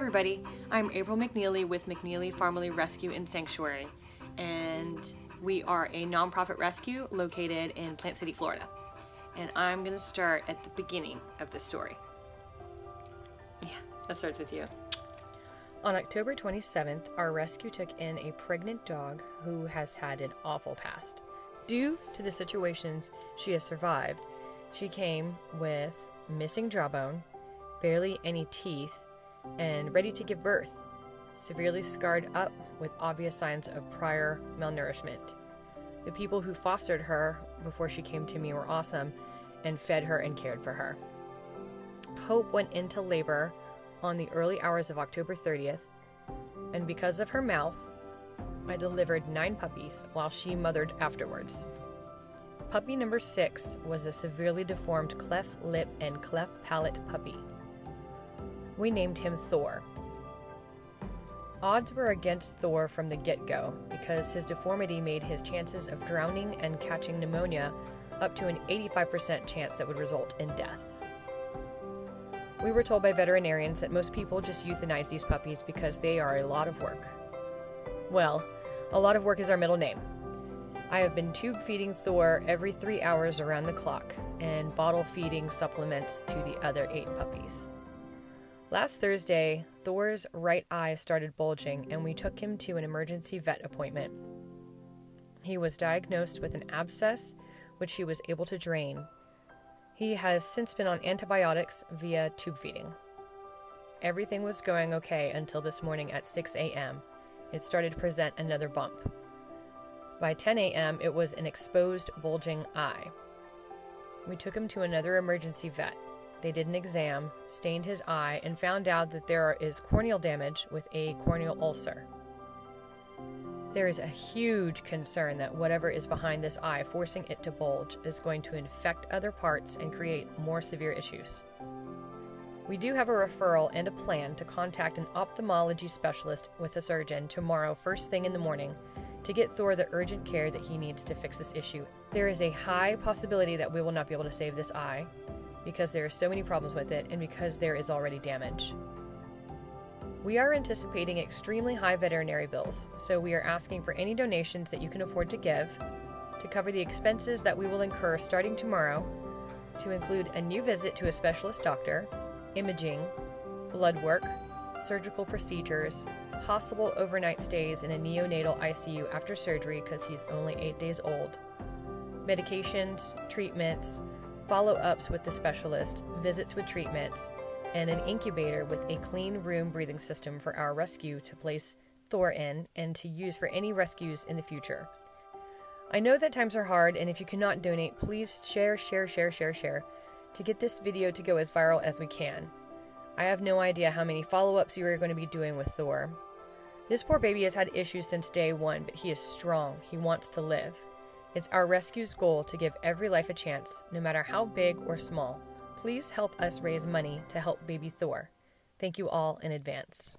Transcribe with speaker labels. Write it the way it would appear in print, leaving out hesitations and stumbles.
Speaker 1: everybody, I'm April McNeely with McNeely Farmily Rescue and Sanctuary, and we are a nonprofit rescue located in Plant City, Florida. And I'm going to start at the beginning of the story. Yeah, that starts with you.
Speaker 2: On October 27th, our rescue took in a pregnant dog who has had an awful past. Due to the situations she has survived, she came with missing jawbone, barely any teeth, and ready to give birth, severely scarred up with obvious signs of prior malnourishment. The people who fostered her before she came to me were awesome and fed her and cared for her. Hope went into labor on the early hours of October 30th, and because of her mouth, I delivered 9 puppies while she mothered afterwards. Puppy number 6 was a severely deformed clef lip and clef palate puppy. We named him Thor. Odds were against Thor from the get-go because his deformity made his chances of drowning and catching pneumonia up to an 85% chance that would result in death. We were told by veterinarians that most people just euthanize these puppies because they are a lot of work. Well, a lot of work is our middle name. I have been tube feeding Thor every 3 hours around the clock and bottle feeding supplements to the other 8 puppies. Last Thursday, Thor's right eye started bulging and we took him to an emergency vet appointment. He was diagnosed with an abscess, which he was able to drain. He has since been on antibiotics via tube feeding. Everything was going okay until this morning at 6 a.m. It started to present another bump. By 10 a.m., it was an exposed, bulging eye. We took him to another emergency vet. They did an exam, stained his eye, and found out that there is corneal damage with a corneal ulcer. There is a huge concern that whatever is behind this eye, forcing it to bulge, is going to infect other parts and create more severe issues. We do have a referral and a plan to contact an ophthalmology specialist with a surgeon tomorrow first thing in the morning to get Thor the urgent care that he needs to fix this issue. There is a high possibility that we will not be able to save this eye because there are so many problems with it and because there is already damage. We are anticipating extremely high veterinary bills, so we are asking for any donations that you can afford to give to cover the expenses that we will incur starting tomorrow, to include a new visit to a specialist doctor, imaging, blood work, surgical procedures, possible overnight stays in a neonatal ICU after surgery because he's only 8 days old, medications, treatments, follow-ups with the specialist, visits with treatments, and an incubator with a clean room breathing system for our rescue to place Thor in and to use for any rescues in the future. I know that times are hard, and if you cannot donate, please share to get this video to go as viral as we can. I have no idea how many follow-ups you are going to be doing with Thor. This poor baby has had issues since day one, but he is strong. He wants to live. It's our rescue's goal to give every life a chance, no matter how big or small. Please help us raise money to help baby Thor. Thank you all in advance.